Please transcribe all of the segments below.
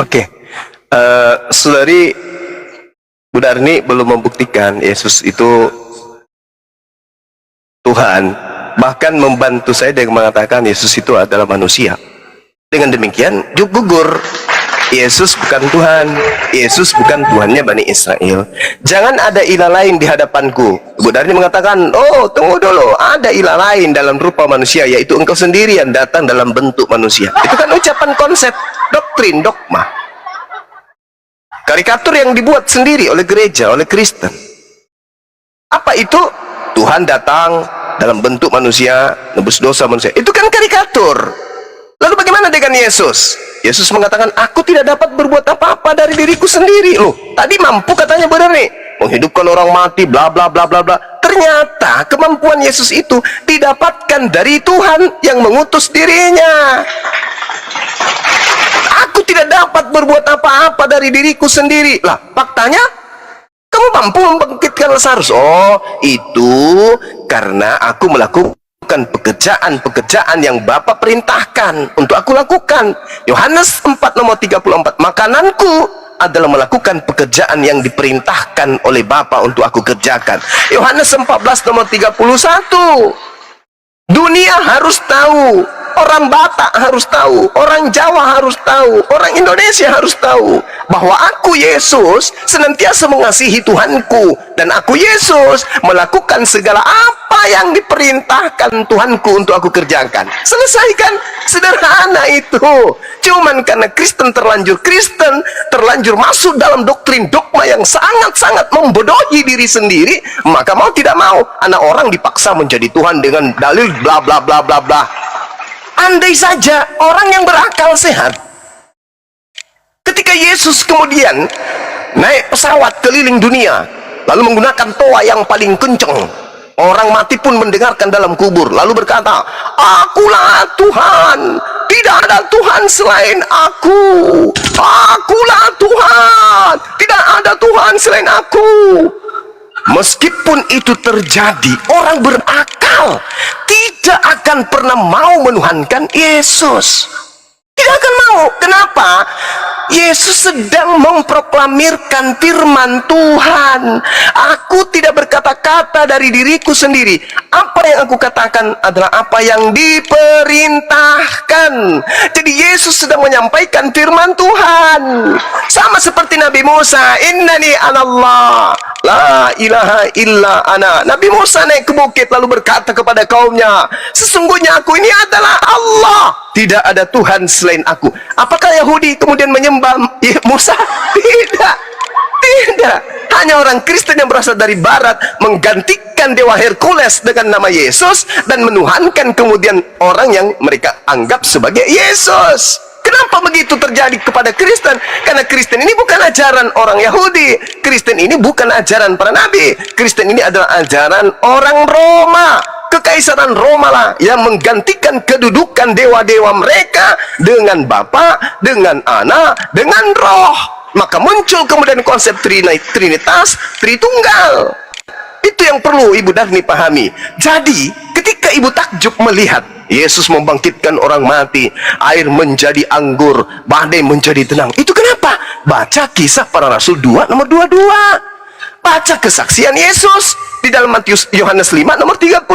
Oke, Saudari Bu Darni belum membuktikan Yesus itu Tuhan, bahkan membantu saya dengan mengatakan Yesus itu adalah manusia. Dengan demikian, gugur. Yesus bukan Tuhan. Yesus bukan Tuhannya Bani Israel. Jangan ada ilah lain di hadapanku. Bu Darni mengatakan, oh tunggu dulu, ada ilah lain dalam rupa manusia, yaitu engkau sendiri yang datang dalam bentuk manusia. Itu kan ucapan konsep, doktrin, dogma, karikatur yang dibuat sendiri oleh gereja, oleh Kristen. Apa itu? Tuhan datang dalam bentuk manusia, nebus dosa manusia. Itu kan karikatur. Lalu bagaimana dengan Yesus? Yesus mengatakan, aku tidak dapat berbuat apa-apa dari diriku sendiri. Loh, tadi mampu katanya benar nih, menghidupkan orang mati, bla bla bla bla bla. Ternyata kemampuan Yesus itu didapatkan dari Tuhan yang mengutus dirinya. Aku tidak dapat berbuat apa-apa dari diriku sendiri. Lah, faktanya kamu mampu membangkitkan Lazarus. Oh, itu karena aku melakukan pekerjaan-pekerjaan yang Bapa perintahkan untuk aku lakukan. Yohanes 4 nomor 34. Makananku adalah melakukan pekerjaan yang diperintahkan oleh Bapa untuk aku kerjakan. Yohanes 14 nomor 31. Dunia harus tahu, orang Batak harus tahu, orang Jawa harus tahu, orang Indonesia harus tahu bahwa aku Yesus senantiasa mengasihi Tuhanku, dan aku Yesus melakukan segala apa yang diperintahkan Tuhanku untuk aku kerjakan. Selesaikan, sederhana itu. Cuman karena Kristen terlanjur masuk dalam doktrin dogma yang sangat-sangat membodohi diri sendiri, maka mau tidak mau anak orang dipaksa menjadi Tuhan dengan dalil bla bla bla bla bla. Andai saja orang yang berakal sehat, ketika Yesus kemudian naik pesawat keliling dunia, lalu menggunakan toa yang paling kencang, orang mati pun mendengarkan dalam kubur, lalu berkata, akulah Tuhan, tidak ada Tuhan selain aku, akulah Tuhan, tidak ada Tuhan selain aku. Meskipun itu terjadi, orang berakal tidak akan pernah mau menuhankan Yesus. Tidak akan mau. Kenapa? Yesus sedang memproklamirkan firman Tuhan. Aku tidak berkata-kata dari diriku sendiri. Apa yang aku katakan adalah apa yang diperintahkan. Jadi Yesus sedang menyampaikan firman Tuhan. Sama seperti Nabi Musa, innani anallah, la ilaha illa ana. Nabi Musa naik ke bukit lalu berkata kepada kaumnya, sesungguhnya aku ini adalah Allah, tidak ada Tuhan selain aku. Apakah Yahudi kemudian menyembah Musa? Tidak. Hanya orang Kristen yang berasal dari barat menggantikan dewa Hercules dengan nama Yesus dan menuhankan kemudian orang yang mereka anggap sebagai Yesus. Kenapa begitu terjadi kepada Kristen? Karena Kristen ini bukan ajaran orang Yahudi. Kristen ini bukan ajaran para nabi. Kristen ini adalah ajaran orang Roma. Kekaisaran Roma lah yang menggantikan kedudukan dewa-dewa mereka dengan Bapa, dengan Anak, dengan Roh. Maka muncul kemudian konsep Trinitas, Tritunggal. Itu yang perlu Ibu Darni pahami. Jadi ketika Ibu takjub melihat Yesus membangkitkan orang mati, air menjadi anggur, badai menjadi tenang, itu kenapa? Baca Kisah Para Rasul 2 nomor 22. Baca kesaksian Yesus di dalam Yohanes 5 nomor 36.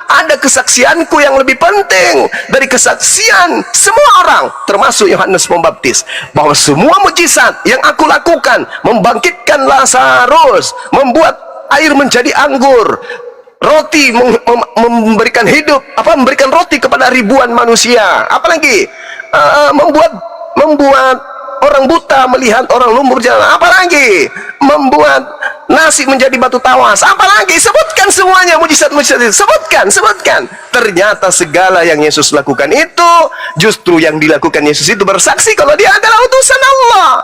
Ada kesaksianku yang lebih penting dari kesaksian semua orang, termasuk Yohanes Pembaptis, bahwa semua mujizat yang aku lakukan, membangkitkan Lazarus, membuat air menjadi anggur, roti memberikan hidup, memberikan roti kepada ribuan manusia, apalagi membuat orang buta melihat, orang lumur jalan, apalagi membuat nasi menjadi batu tawas, apalagi sebutkan semuanya mujizat-mujizat itu, sebutkan. Ternyata segala yang Yesus lakukan itu, justru yang dilakukan Yesus itu bersaksi kalau dia adalah utusan Allah.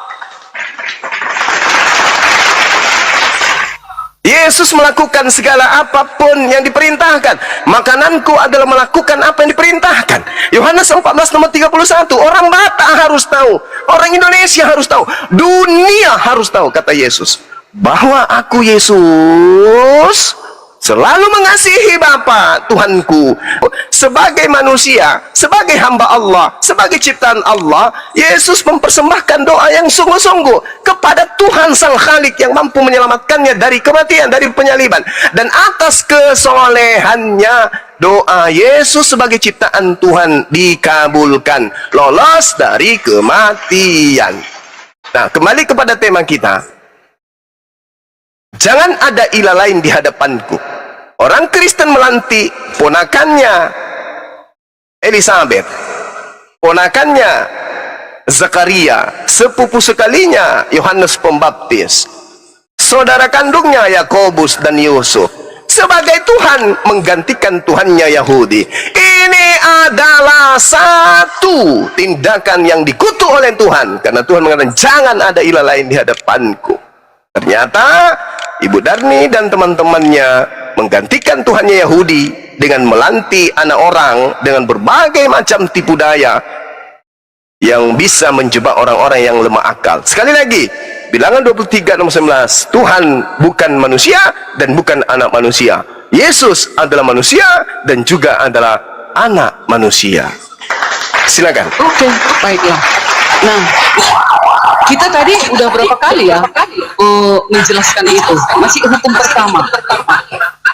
Yesus melakukan segala apapun yang diperintahkan. Makananku adalah melakukan apa yang diperintahkan. Yohanes 14 nomor 31. Orang Batak harus tahu, orang Indonesia harus tahu, dunia harus tahu, kata Yesus, bahwa aku Yesus selalu mengasihi Bapa Tuhanku. Sebagai manusia, sebagai hamba Allah, sebagai ciptaan Allah, Yesus mempersembahkan doa yang sungguh-sungguh kepada Tuhan Sang Khalik yang mampu menyelamatkannya dari kematian, dari penyaliban. Dan atas kesolehannya, doa Yesus sebagai ciptaan Tuhan dikabulkan, lolos dari kematian. Nah, kembali kepada tema kita. Jangan ada ilah lain di hadapanku. Orang Kristen melantik ponakannya Elizabeth, ponakannya Zakaria, sepupu sekalinya Yohanes Pembaptis, saudara kandungnya Yakobus dan Yusuf, sebagai Tuhan menggantikan Tuhannya Yahudi. Ini adalah satu tindakan yang dikutuk oleh Tuhan, karena Tuhan mengatakan jangan ada ilah lain di hadapanku. Ternyata Ibu Darni dan teman-temannya menggantikan Tuhannya Yahudi dengan melantik anak orang dengan berbagai macam tipu daya yang bisa menjebak orang-orang yang lemah akal. Sekali lagi, Bilangan 23 nomor 19, Tuhan bukan manusia dan bukan anak manusia. Yesus adalah manusia dan juga adalah anak manusia. Silakan. Oke, baiklah. Nah, kita tadi udah berapa kali ya menjelaskan itu. Masih hukum pertama.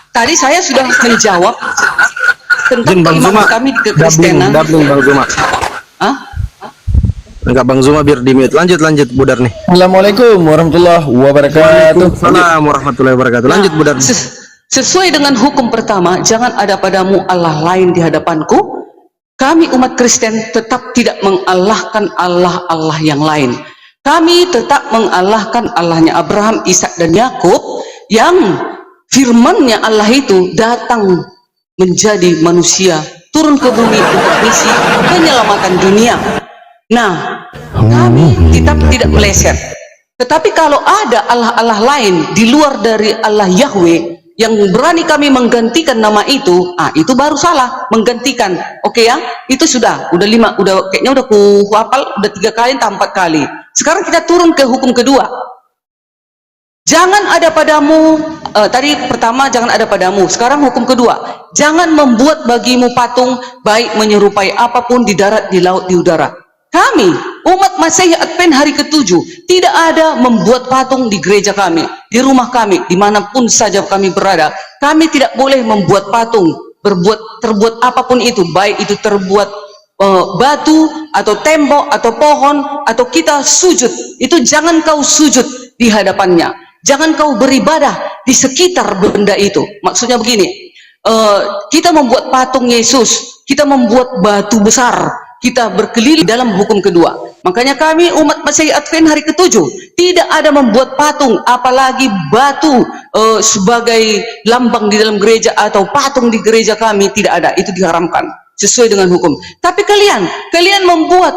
Tadi saya sudah menjawab tentang keimanan kami di kekristenan. Bang Zuma. Hah? Enggak, Bang Zuma biar di-mute. Lanjut Budar nih. Assalamualaikum warahmatullahi wabarakatuh. Waalaikumsalam warahmatullahi wabarakatuh. Lanjut Budar. Sesuai dengan hukum pertama, jangan ada padamu Allah lain di hadapanku. Kami umat Kristen tetap tidak mengalahkan Allah yang lain. Kami tetap mengalahkan Allahnya Abraham, Ishak dan Yakub, yang firman-Nya Allah itu datang menjadi manusia, turun ke bumi untuk misi penyelamatan dunia. Nah, kami tetap tidak meleset. Tetapi kalau ada Allah-Allah lain di luar dari Allah Yahweh yang berani kami menggantikan nama itu, itu baru salah, menggantikan. Oke ya, itu sudah 5, kayaknya udah ku hafal, udah 3 kali entah 4 kali. Sekarang kita turun ke hukum kedua. Jangan ada padamu, tadi pertama jangan ada padamu, sekarang hukum kedua. Jangan membuat bagimu patung, baik menyerupai apapun di darat, di laut, di udara. Kami, umat Masehi Advent hari ke-7, tidak ada membuat patung di gereja kami, di rumah kami, dimanapun saja kami berada. Kami tidak boleh membuat patung, terbuat apapun itu, baik itu terbuat batu, atau tembok, atau pohon, atau kita sujud. Itu jangan kau sujud di hadapannya. Jangan kau beribadah di sekitar benda itu. Maksudnya begini, kita membuat patung Yesus, kita membuat batu besar, kita berkeliling dalam hukum kedua. Makanya kami umat Masehi Advent hari ke-7 tidak ada membuat patung, apalagi batu sebagai lambang di dalam gereja atau patung di gereja kami, tidak ada. Itu diharamkan sesuai dengan hukum. Tapi kalian membuat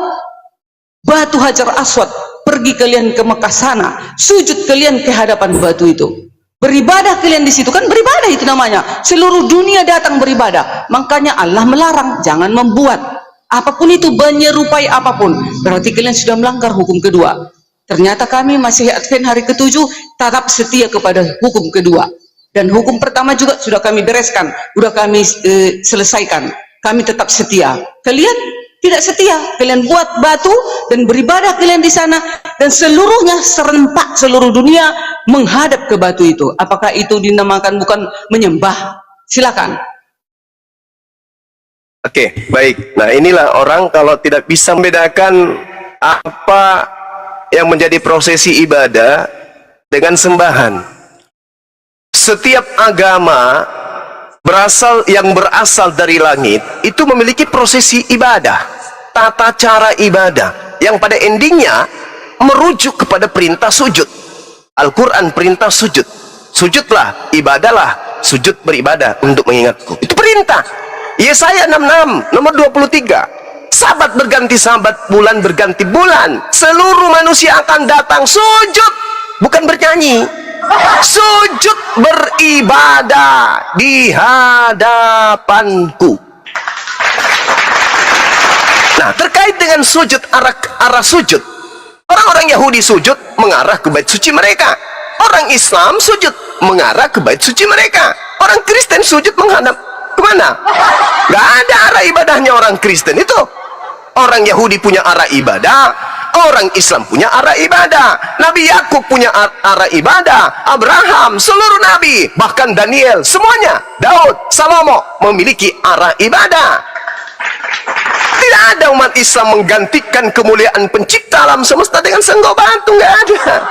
batu Hajar Aswad, pergi kalian ke Mekah sana, sujud kalian ke hadapan batu itu, beribadah kalian di situ, kan beribadah itu namanya. Seluruh dunia datang beribadah. Makanya Allah melarang jangan membuat apapun itu, menyerupai apapun. Berarti kalian sudah melanggar hukum kedua. Ternyata kami Masehi Advent hari ke-7 tetap setia kepada hukum kedua. Dan hukum pertama juga sudah kami bereskan, sudah kami selesaikan. Kami tetap setia. Kalian tidak setia. Kalian buat batu dan beribadah kalian di sana, dan seluruhnya serempak seluruh dunia menghadap ke batu itu. Apakah itu dinamakan bukan menyembah? Silakan. Oke, baik. Nah, inilah orang kalau tidak bisa membedakan apa yang menjadi prosesi ibadah dengan sembahan. Setiap agama yang berasal dari langit itu memiliki prosesi ibadah, tata cara ibadah yang pada endingnya merujuk kepada perintah sujud. Al-Quran perintah sujud. Sujudlah, ibadahlah, sujud beribadah untuk mengingatku. Itu perintah. Yesaya 66 nomor 23, sabat berganti sabat, bulan berganti bulan, seluruh manusia akan datang sujud, bukan bernyanyi, sujud beribadah di hadapanku. Nah, terkait dengan sujud, arah sujud, orang-orang Yahudi sujud mengarah ke bait suci mereka, orang Islam sujud mengarah ke bait suci mereka. Orang Kristen sujud menghadap kemana? Gak ada arah ibadahnya orang Kristen itu. Orang Yahudi punya arah ibadah, orang Islam punya arah ibadah. Nabi Yakub punya arah ibadah, Abraham, seluruh nabi, bahkan Daniel, semuanya, Daud, Salomo memiliki arah ibadah. Tidak ada umat Islam menggantikan kemuliaan pencipta alam semesta dengan senggol batu, nggak ada.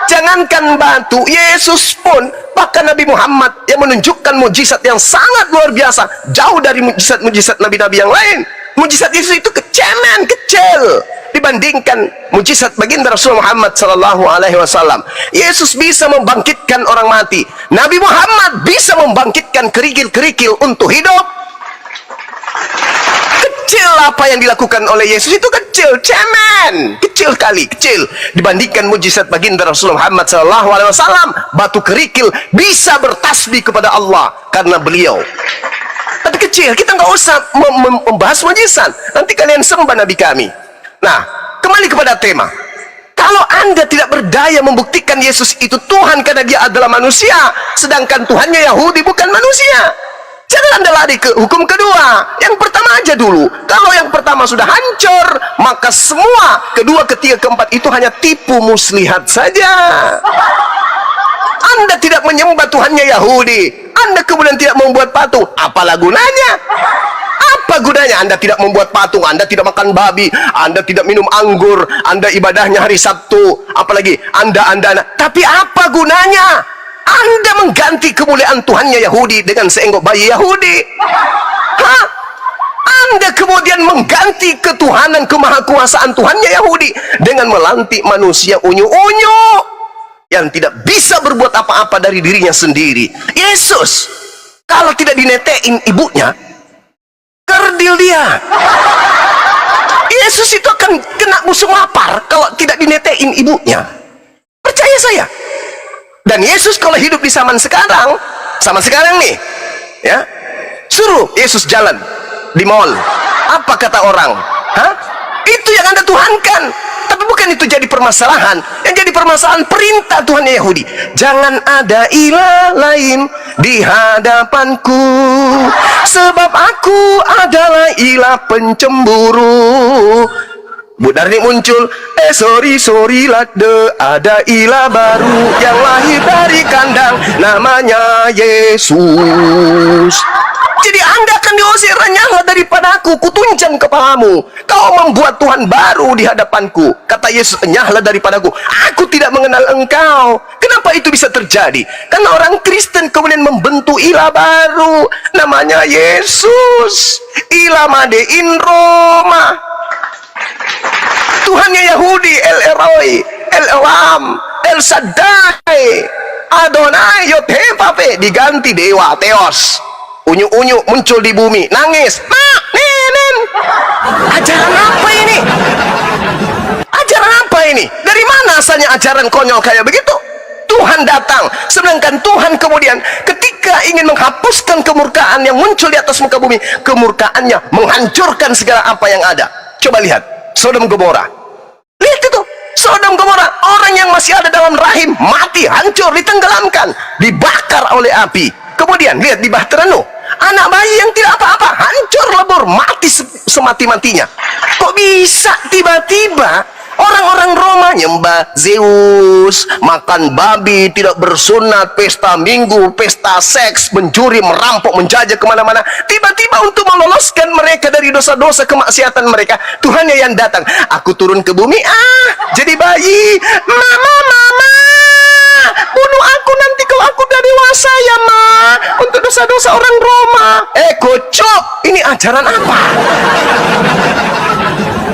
Jangankan batu, Yesus pun, bahkan Nabi Muhammad yang menunjukkan mujizat yang sangat luar biasa, jauh dari mujizat nabi-nabi yang lain. Mujizat Yesus itu kecil dibandingkan mujizat baginda Rasul Muhammad sallallahu alaihi wasallam. Yesus bisa membangkitkan orang mati. Nabi Muhammad bisa membangkitkan kerikil-kerikil untuk hidup. Kecil apa yang dilakukan oleh Yesus itu kecil, kecil kali, kecil dibandingkan mujizat baginda Rasul Muhammad sallallahu alaihi wasallam. Batu kerikil bisa bertasbih kepada Allah karena beliau. Tapi kecil, kita nggak usah membahas mujizat. Nanti kalian sembah Nabi kami. Nah, kembali kepada tema. Kalau Anda tidak berdaya membuktikan Yesus itu Tuhan karena dia adalah manusia, sedangkan Tuhannya Yahudi bukan manusia, jangan Anda lari ke hukum kedua. Yang pertama aja dulu. Kalau yang pertama sudah hancur, maka semua kedua, ketiga, keempat itu hanya tipu muslihat saja. Anda tidak menyembah Tuhannya Yahudi, Anda kemudian tidak membuat patung, apalah gunanya? Apa gunanya Anda tidak membuat patung, Anda tidak makan babi, Anda tidak minum anggur, Anda ibadahnya hari Sabtu, apalagi Anda, tapi apa gunanya? Anda mengganti kemuliaan Tuhannya Yahudi dengan seenggok bayi Yahudi. Hah? Anda kemudian mengganti ketuhanan, kemahakuasaan Tuhannya Yahudi dengan melantik manusia unyu-unyu yang tidak bisa berbuat apa-apa dari dirinya sendiri. Yesus, kalau tidak dinetein ibunya, kerdil dia. Yesus itu akan kena musuh lapar kalau tidak dinetein ibunya. Percaya saya. Dan Yesus kalau hidup di zaman sekarang nih, ya, suruh Yesus jalan di mall, apa kata orang? Hah? Itu yang Anda tuhankan. Tapi bukan itu jadi permasalahan. Yang jadi permasalahan perintah Tuhannya Yahudi. Jangan ada ilah lain di hadapanku, sebab aku adalah ilah pencemburu. Bu Darni muncul, sorry lade, ada ilah baru yang lahir dari kandang, namanya Yesus. Jadi Anda akan diusir, nyala daripadaku, kutunjang kepalamu. Kau membuat Tuhan baru di hadapanku. Kata Yesus, nyala daripadaku, aku tidak mengenal engkau. Kenapa itu bisa terjadi? Karena orang Kristen kemudian membentuk ilah baru, namanya Yesus. Ilah made in Roma. Tuhannya Yahudi, El Eloi, El Elam, El Shaddai, Adonai, Yod-Heh-Vav-He, diganti dewa Theos. Unyu-unyu muncul di bumi, nangis, mak, nenen. Ajaran apa ini? Ajaran apa ini? Dari mana asalnya ajaran konyol kayak begitu? Tuhan datang, sedangkan Tuhan kemudian ketika ingin menghapuskan kemurkaan yang muncul di atas muka bumi, kemurkaannya menghancurkan segala apa yang ada. Coba lihat Sodom Gomora. Lihat itu, Sodom Gomora, orang yang masih ada dalam rahim mati, hancur, ditenggelamkan, dibakar oleh api. Kemudian lihat di Bahtera Nuh, anak bayi yang tidak apa-apa, hancur lebur, mati semati-matinya. Kok bisa tiba-tiba orang-orang Roma nyembah Zeus, makan babi, tidak bersunat, pesta minggu, pesta seks, mencuri, merampok, menjajah kemana-mana. Tiba-tiba untuk meloloskan mereka dari dosa-dosa kemaksiatan mereka, Tuhannya yang datang. Aku turun ke bumi, jadi bayi. Mama, bunuh aku nanti kalau aku udah dewasa ya, ma, untuk dosa-dosa orang Roma. Kocok, ini ajaran apa?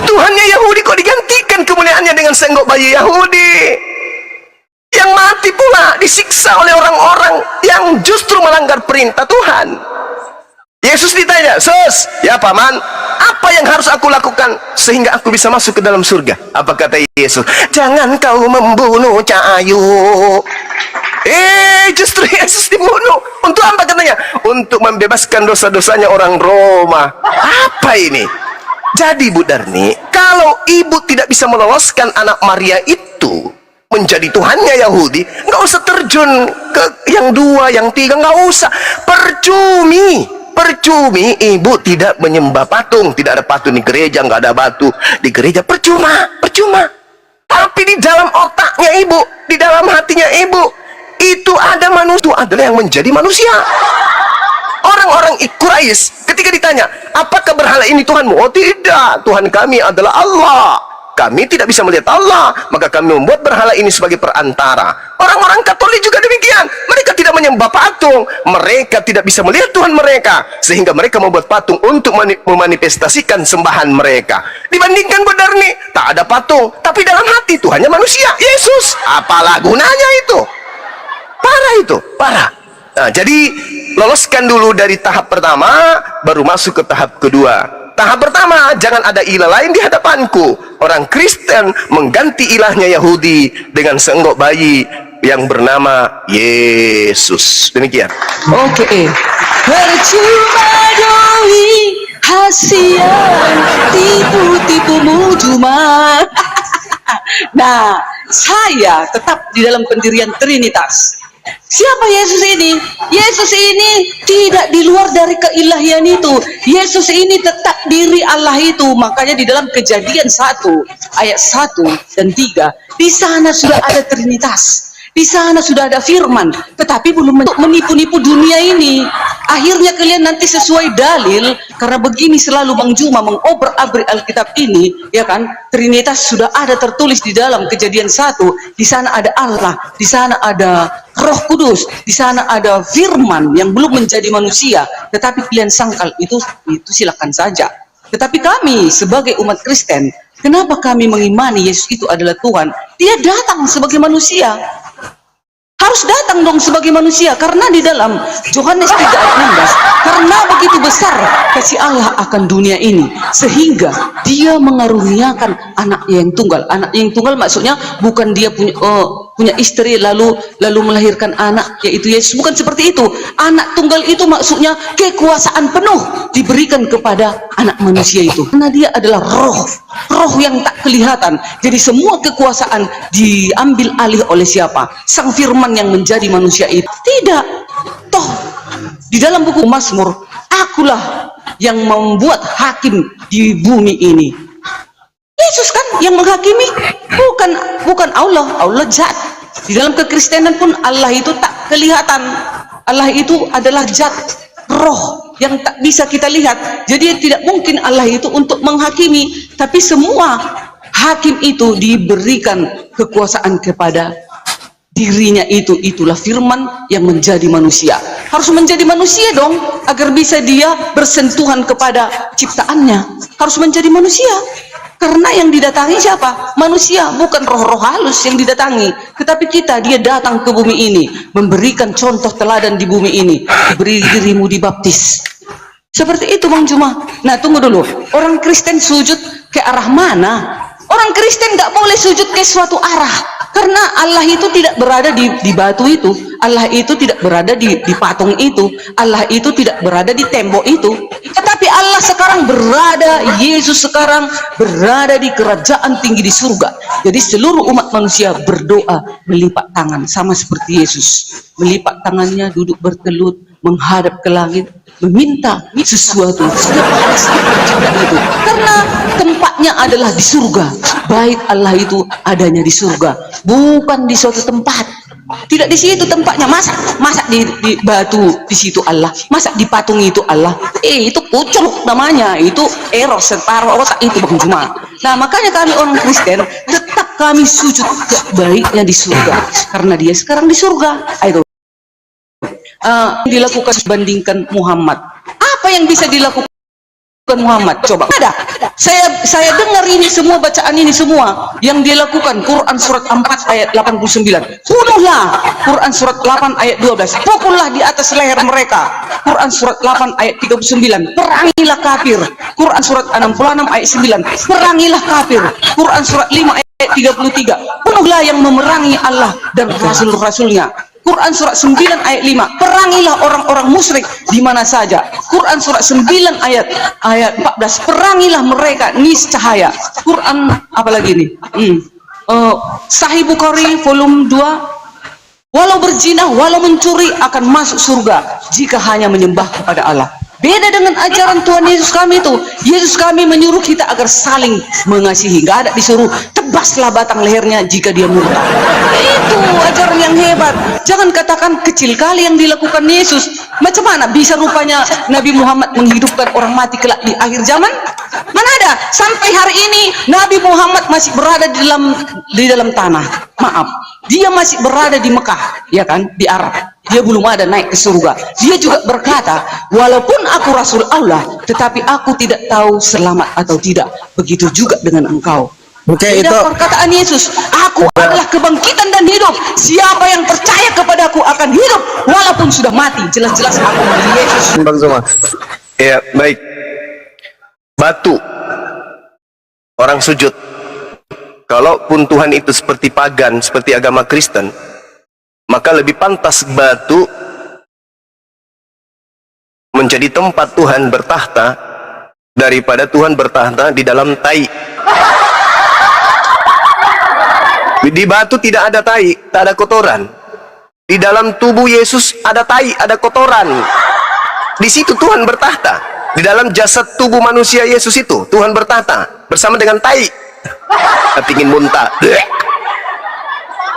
Tuhannya Yahudi kok digantikan kemuliaannya dengan senggok bayi Yahudi yang mati pula, disiksa oleh orang-orang yang justru melanggar perintah Tuhan. Yesus ditanya, "Sus, ya paman, apa yang harus aku lakukan sehingga aku bisa masuk ke dalam surga?" Apa kata Yesus? "Jangan kau membunuh Cahayu." Justru Yesus dibunuh. Untuk apa katanya? Untuk membebaskan dosa-dosanya orang Roma. Apa ini? Jadi Bu Darni, kalau ibu tidak bisa meloloskan anak Maria itu, menjadi Tuhannya Yahudi, nggak usah terjun ke yang dua, yang tiga, nggak usah. Percumi ibu tidak menyembah patung, tidak ada patung di gereja, nggak ada batu di gereja, percuma. Tapi di dalam otaknya ibu, di dalam hatinya ibu, itu ada manusia, itu adalah yang menjadi manusia. Orang-orang Quraisy ketika ditanya, apakah berhala ini Tuhanmu? Oh tidak, Tuhan kami adalah Allah. Kami tidak bisa melihat Allah, maka kami membuat berhala ini sebagai perantara. Orang-orang Katolik juga demikian. Mereka tidak menyembah patung, mereka tidak bisa melihat Tuhan mereka, sehingga mereka membuat patung untuk memanifestasikan sembahan mereka. Dibandingkan Bodarni, tak ada patung, tapi dalam hati Tuhannya manusia, Yesus. Apalah gunanya itu? Parah itu, parah. Nah, jadi loloskan dulu dari tahap pertama, baru masuk ke tahap kedua. Tahap pertama, jangan ada ilah lain di hadapanku. Orang Kristen mengganti ilahnya Yahudi dengan seenggok bayi yang bernama Yesus. Demikian. Oke. Percuma doi hasian tipu-tipumu cuma. Nah, saya tetap di dalam pendirian Trinitas. Siapa Yesus ini? Yesus ini tidak di luar dari keilahian itu. Yesus ini tetap diri Allah itu. Makanya di dalam Kejadian 1 ayat 1 dan 3, di sana sudah ada Trinitas. Di sana sudah ada firman, tetapi belum menipu-nipu dunia ini. Akhirnya kalian nanti sesuai dalil, karena begini selalu Bang Juma mengobrak-abrik Alkitab ini, ya kan? Trinitas sudah ada tertulis di dalam Kejadian 1. Di sana ada Allah, di sana ada Roh Kudus, di sana ada firman yang belum menjadi manusia, tetapi kalian sangkal itu silakan saja. Tetapi kami sebagai umat Kristen, kenapa kami mengimani Yesus itu adalah Tuhan? Dia datang sebagai manusia. Harus datang dong sebagai manusia, karena di dalam Yohanes 3 ayat 16, karena begitu besar kasih Allah akan dunia ini, sehingga dia mengaruniakan anaknya yang tunggal. Anak yang tunggal maksudnya bukan dia punya istri lalu melahirkan anak, yaitu Yesus. Bukan seperti itu. Anak tunggal itu maksudnya kekuasaan penuh diberikan kepada anak manusia itu, karena dia adalah roh yang tak kelihatan. Jadi semua kekuasaan diambil alih oleh siapa? Sang firman yang menjadi manusia itu. Tidak. Toh di dalam buku Mazmur, akulah yang membuat hakim di bumi ini. Yesus kan yang menghakimi, bukan Allah zat. Di dalam kekristenan pun Allah itu tak kelihatan. Allah itu adalah zat, roh yang tak bisa kita lihat. Jadi tidak mungkin Allah itu untuk menghakimi, tapi semua hakim itu diberikan kekuasaan kepada dirinya itu. Itulah firman yang menjadi manusia. Harus menjadi manusia dong, agar bisa dia bersentuhan kepada ciptaannya. Harus menjadi manusia. Karena yang didatangi siapa? Manusia, bukan roh-roh halus yang didatangi. Tetapi dia datang ke bumi ini, memberikan contoh teladan di bumi ini. Diberi dirimu dibaptis. Seperti itu Bang Juma. Nah tunggu dulu, orang Kristen sujud ke arah mana? Orang Kristen nggak boleh sujud ke suatu arah. Karena Allah itu tidak berada di batu itu, Allah itu tidak berada di patung itu, Allah itu tidak berada di tembok itu. Tetapi Allah sekarang berada, Yesus sekarang berada di kerajaan tinggi di surga. Jadi seluruh umat manusia berdoa melipat tangan, sama seperti Yesus. Melipat tangannya, duduk bertelut, menghadap ke langit, meminta sesuatu. Itu. Karena tempatnya adalah di surga. Bait Allah itu adanya di surga, bukan di suatu tempat. Tidak di situ tempatnya. Masa di batu di situ Allah, masa di patung itu Allah. Itu pucuk namanya, itu error separuh otak itu Bang Juma. Nah makanya kami orang Kristen tetap kami sujud ke baiknya di surga, karena dia sekarang di surga. Ayo dilakukan bandingkan Muhammad. Apa yang bisa dilakukan Muhammad? Coba ada. Saya dengar ini semua, bacaan ini semua yang dia lakukan. Quran surat 4 ayat 89. Bunuhlah. Quran surat 8 ayat 12. Pukullah di atas leher mereka. Quran surat 8 ayat 39. Perangilah kafir. Quran surat 66 ayat 9. Perangilah kafir. Quran surat 5 ayat 33. Bunuhlah yang memerangi Allah dan rasul-rasulnya. Quran surat 9 ayat 5. Perangilah orang-orang musyrik di mana saja. Quran surat 9 ayat 14. Perangilah mereka niscaya. Quran apa lagi nih? Sahih Bukhari volume 2, walau berzina, walau mencuri akan masuk surga jika hanya menyembah kepada Allah. Beda dengan ajaran Tuhan Yesus kami itu. Yesus kami menyuruh kita agar saling mengasihi. Gak ada disuruh tebaslah batang lehernya jika dia murtad. Itu ajaran yang hebat. Jangan katakan kecil kali yang dilakukan Yesus. Macam mana bisa rupanya Nabi Muhammad menghidupkan orang mati kelak di akhir zaman? Mana ada? Sampai hari ini Nabi Muhammad masih berada di dalam tanah. Maaf, dia masih berada di Mekah, ya kan, di Arab. Dia belum ada naik ke surga. Dia juga berkata, walaupun aku Rasul Allah, tetapi aku tidak tahu selamat atau tidak. Begitu juga dengan engkau. Oke, Beda itu perkataan Yesus, aku adalah kebangkitan dan hidup. Siapa yang percaya kepadaku akan hidup walaupun sudah mati. Jelas-jelas aku dari Yesus. Bang Zuma. Ya, baik. Batu. Orang sujud. Kalaupun Tuhan itu seperti pagan, seperti agama Kristen, maka lebih pantas batu menjadi tempat Tuhan bertahta daripada Tuhan bertahta di dalam tai. Di batu tidak ada tai, tak ada kotoran. Di dalam tubuh Yesus ada tai, ada kotoran. Di situ Tuhan bertahta. Di dalam jasad tubuh manusia Yesus itu Tuhan bertahta bersama dengan tai. Pingin muntah.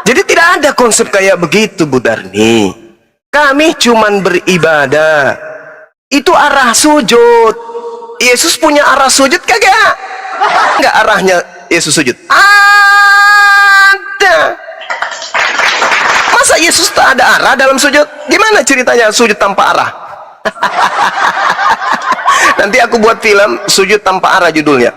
Jadi tidak ada konsep kayak begitu, Bu Darni. Kami cuman beribadah. Itu arah sujud. Yesus punya arah sujud kagak? Enggak arahnya Yesus sujud. Ada. Masa Yesus tak ada arah dalam sujud? Gimana ceritanya sujud tanpa arah? Nanti aku buat film Sujud Tanpa Arah judulnya.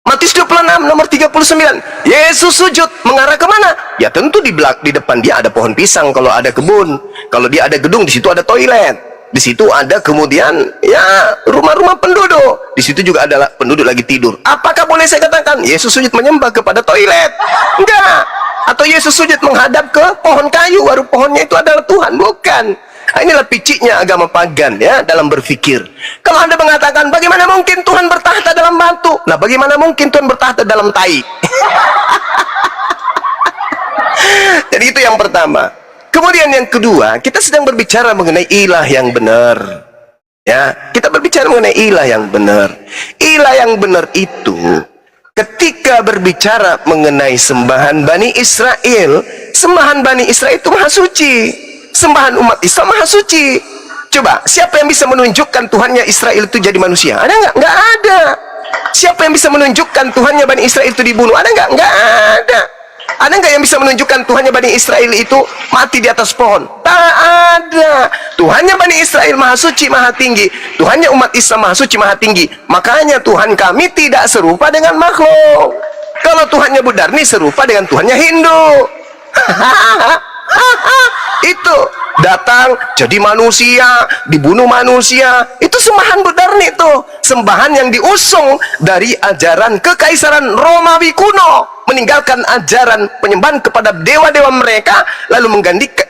Matius 26 nomor 39. Yesus sujud mengarah kemana? Ya tentu di depan dia ada pohon pisang kalau ada kebun. Kalau dia ada gedung, di situ ada toilet. Di situ ada kemudian ya rumah-rumah penduduk. Di situ juga ada penduduk lagi tidur. Apakah boleh saya katakan Yesus sujud menyembah kepada toilet? Enggak. Atau Yesus sujud menghadap ke pohon kayu, baru pohonnya itu adalah Tuhan? Bukan. Nah, inilah piciknya agama pagan ya dalam berpikir. Kalau Anda mengatakan bagaimana mungkin Tuhan bertahta dalam batu? Nah, bagaimana mungkin Tuhan bertahta dalam tai? Jadi itu yang pertama. Kemudian yang kedua, kita sedang berbicara mengenai ilah yang benar. Ya, kita berbicara mengenai ilah yang benar. Ilah yang benar itu ketika berbicara mengenai sembahan Bani Israel, sembahan Bani Israel itu maha suci. Sembahan umat Islam maha suci. Coba, siapa yang bisa menunjukkan Tuhannya Israel itu jadi manusia? Ada nggak? Nggak ada. Siapa yang bisa menunjukkan Tuhannya Bani Israel itu dibunuh? Ada nggak? Nggak ada. Ada nggak yang bisa menunjukkan Tuhannya Bani Israel itu mati di atas pohon? Tak ada. Tuhannya Bani Israel maha suci, maha tinggi. Tuhannya umat Islam maha suci, maha tinggi. Makanya Tuhan kami tidak serupa dengan makhluk. Kalau Tuhannya Budarni serupa dengan Tuhannya Hindu. Itu datang jadi manusia, dibunuh manusia. Itu sembahan Budarni itu. Sembahan yang diusung dari ajaran kekaisaran Romawi kuno, meninggalkan ajaran penyembahan kepada dewa-dewa mereka, lalu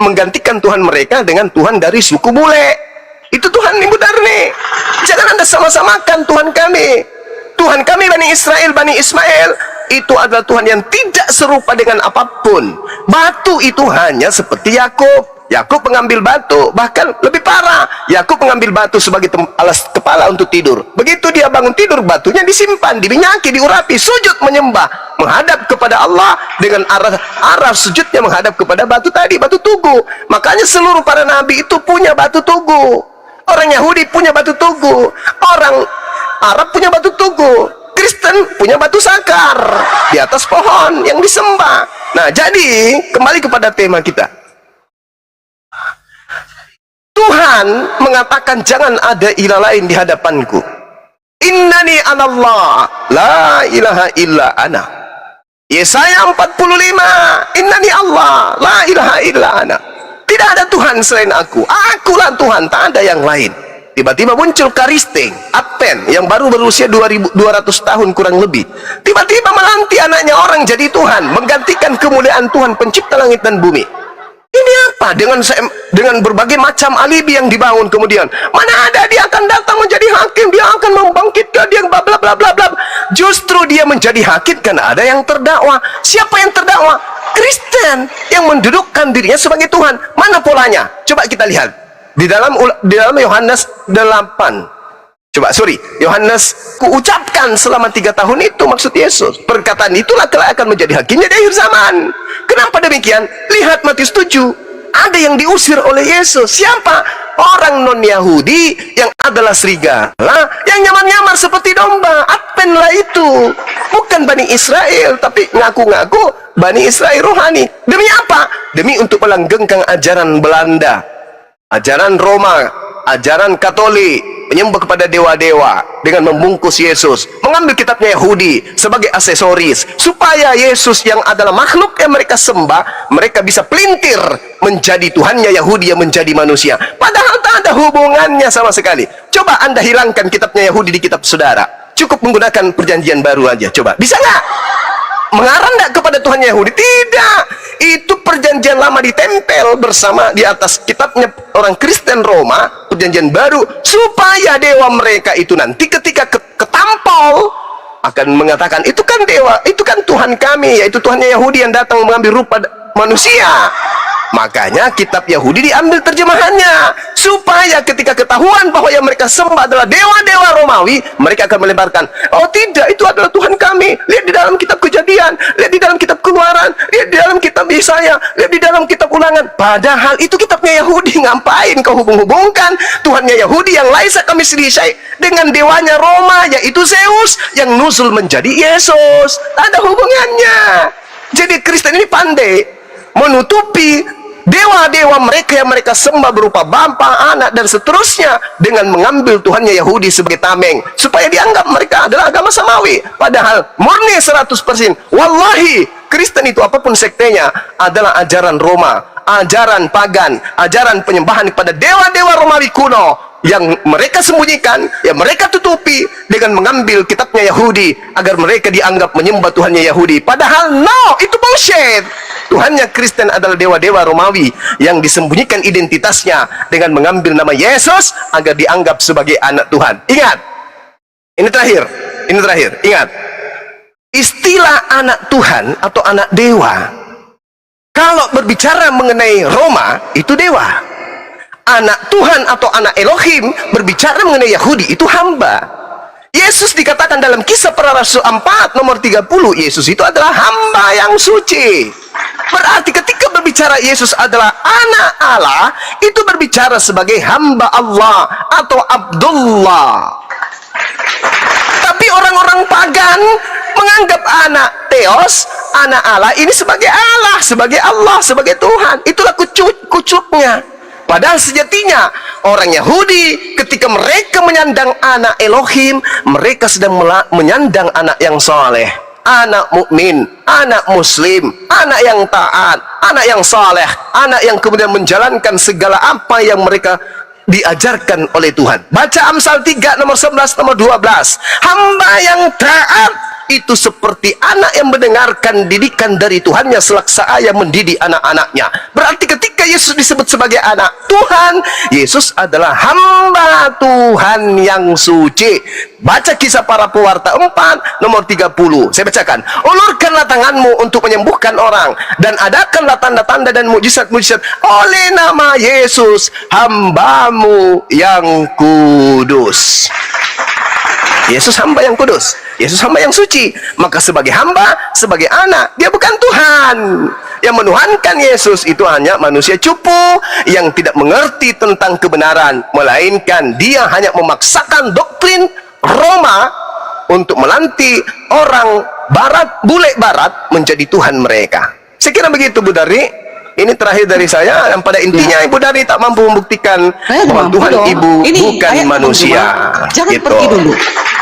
menggantikan Tuhan mereka dengan Tuhan dari suku bule. Itu Tuhan Ibu Darni. Jangan Anda sama-samakan Tuhan kami. Tuhan kami Bani Israel, Bani Ismail itu adalah Tuhan yang tidak serupa dengan apapun. Batu itu hanya seperti Yakub. Yakub mengambil batu, bahkan lebih parah. Yakub mengambil batu sebagai alas kepala untuk tidur. Begitu dia bangun tidur, batunya disimpan, diminyaki, diurapi, sujud menyembah, menghadap kepada Allah dengan arah sujudnya menghadap kepada batu tadi, batu tugu. Makanya seluruh para nabi itu punya batu tugu. Orang Yahudi punya batu tugu, orang Arab punya batu tugu, Kristen punya batu sakar di atas pohon yang disembah. Nah, jadi kembali kepada tema kita. Tuhan mengatakan jangan ada ilah lain di hadapanku. Innani anallah, la ilaha illa ana. Yesaya 45, innani Allah, la ilaha illa ana. Tidak ada Tuhan selain aku. Akulah Tuhan, tak ada yang lain. Tiba-tiba muncul Karisting, Advent yang baru berusia 2200 tahun kurang lebih. Tiba-tiba melantik anaknya orang jadi Tuhan, menggantikan kemuliaan Tuhan pencipta langit dan bumi. Ini apa? Dengan berbagai macam alibi yang dibangun kemudian. Mana ada dia akan datang menjadi hakim, dia akan membangkitkan, dia bla bla bla bla bla. Justru dia menjadi hakim karena ada yang terdakwa. Siapa yang terdakwa? Kristen yang mendudukkan dirinya sebagai Tuhan. Mana polanya? Coba kita lihat. Di dalam Yohanes 8. Yohanes, kuucapkan selama 3 tahun itu maksud Yesus. Perkataan itulah kelak akan menjadi hakimnya di akhir zaman. Kenapa demikian? Lihat Matius 7. Ada yang diusir oleh Yesus. Siapa? Orang non-Yahudi yang adalah serigala, yang nyamar-nyamar seperti domba. Adventlah itu. Bukan Bani Israel, tapi ngaku-ngaku Bani Israel rohani. Demi apa? Demi untuk melanggengkan ajaran Belanda, ajaran Roma, ajaran Katolik, menyembah kepada dewa-dewa dengan membungkus Yesus, mengambil kitabnya Yahudi sebagai aksesoris supaya Yesus yang adalah makhluk yang mereka sembah, mereka bisa pelintir menjadi Tuhannya Yahudi yang menjadi manusia, padahal tak ada hubungannya sama sekali. Coba Anda hilangkan kitabnya Yahudi di kitab saudara, cukup menggunakan perjanjian baru aja. Coba, bisa nggak? Mengarah nggak kepada Tuhan Yahudi? Tidak. Itu perjanjian lama ditempel bersama di atas kitabnya orang Kristen Roma, perjanjian baru, supaya dewa mereka itu nanti ketika ketampol akan mengatakan, itu kan dewa, itu kan Tuhan kami, yaitu Tuhannya Yahudi yang datang mengambil rupa manusia. Makanya kitab Yahudi diambil terjemahannya, supaya ketika ketahuan bahwa yang mereka sembah adalah dewa-dewa Romawi, mereka akan melebarkan, oh tidak, itu adalah Tuhan kami. Lihat di dalam kitab Kejadian, lihat di dalam kitab Keluaran, lihat di dalam kitab Yesaya, lihat di dalam kitab Ulangan. Padahal itu kitabnya Yahudi. Ngapain kau hubung-hubungkan Tuhannya Yahudi yang laisa kami sedisai dengan dewanya Roma, yaitu Zeus yang nuzul menjadi Yesus? Tak ada hubungannya. Jadi Kristen ini pandai menutupi dewa-dewa mereka yang mereka sembah berupa Bapa, Anak, dan seterusnya dengan mengambil Tuhannya Yahudi sebagai tameng supaya dianggap mereka adalah agama samawi. Padahal murni 100%. Wallahi, Kristen itu apapun sektenya adalah ajaran Roma, ajaran pagan, ajaran penyembahan kepada dewa-dewa Romawi kuno yang mereka sembunyikan, yang mereka tutupi dengan mengambil kitabnya Yahudi agar mereka dianggap menyembah Tuhannya Yahudi. Padahal no, itu bullshit. Tuhannya Kristen adalah dewa-dewa Romawi yang disembunyikan identitasnya dengan mengambil nama Yesus agar dianggap sebagai anak Tuhan. Ingat, ini terakhir, ingat, istilah anak Tuhan atau anak dewa, kalau berbicara mengenai Roma, itu dewa. Anak Tuhan atau anak Elohim berbicara mengenai Yahudi, itu hamba. Yesus dikatakan dalam Kisah Para Rasul 4 nomor 30, Yesus itu adalah hamba yang suci. Berarti ketika berbicara Yesus adalah anak Allah, itu berbicara sebagai hamba Allah atau Abdullah. Tapi orang-orang pagan menganggap anak Theos, anak Allah ini sebagai Allah, sebagai Tuhan. Itulah kucuknya. Padahal sejatinya orang Yahudi ketika mereka menyandang anak Elohim, mereka sedang menyandang anak yang soleh, anak mukmin, anak muslim, anak yang taat, anak yang soleh, anak yang kemudian menjalankan segala apa yang mereka diajarkan oleh Tuhan. Baca Amsal 3 nomor 11 nomor 12. Hamba yang taat itu seperti anak yang mendengarkan didikan dari Tuhannya selaksa ayah mendidik anak-anaknya. Berarti ketika Yesus disebut sebagai anak Tuhan, Yesus adalah hamba Tuhan yang suci. Baca Kisah Para Pewarta 4 nomor 30. Saya bacakan. Ulurkanlah tanganmu untuk menyembuhkan orang, dan adakanlah tanda-tanda dan mujizat-mujizat oleh nama Yesus, hambamu yang kudus. Yesus hamba yang kudus, Yesus hamba yang suci. Maka sebagai hamba, sebagai anak, dia bukan Tuhan. Yang menuhankan Yesus itu hanya manusia cupu yang tidak mengerti tentang kebenaran, melainkan dia hanya memaksakan doktrin Roma untuk melantik orang barat, bule barat menjadi Tuhan mereka. Saya kira begitu, Bu Dari. Ini terakhir dari saya, yang pada intinya Ibu Dari tak mampu membuktikan bahwa Tuhan dong. Ibu ini bukan manusia. Jangan gitu. Pergi dulu.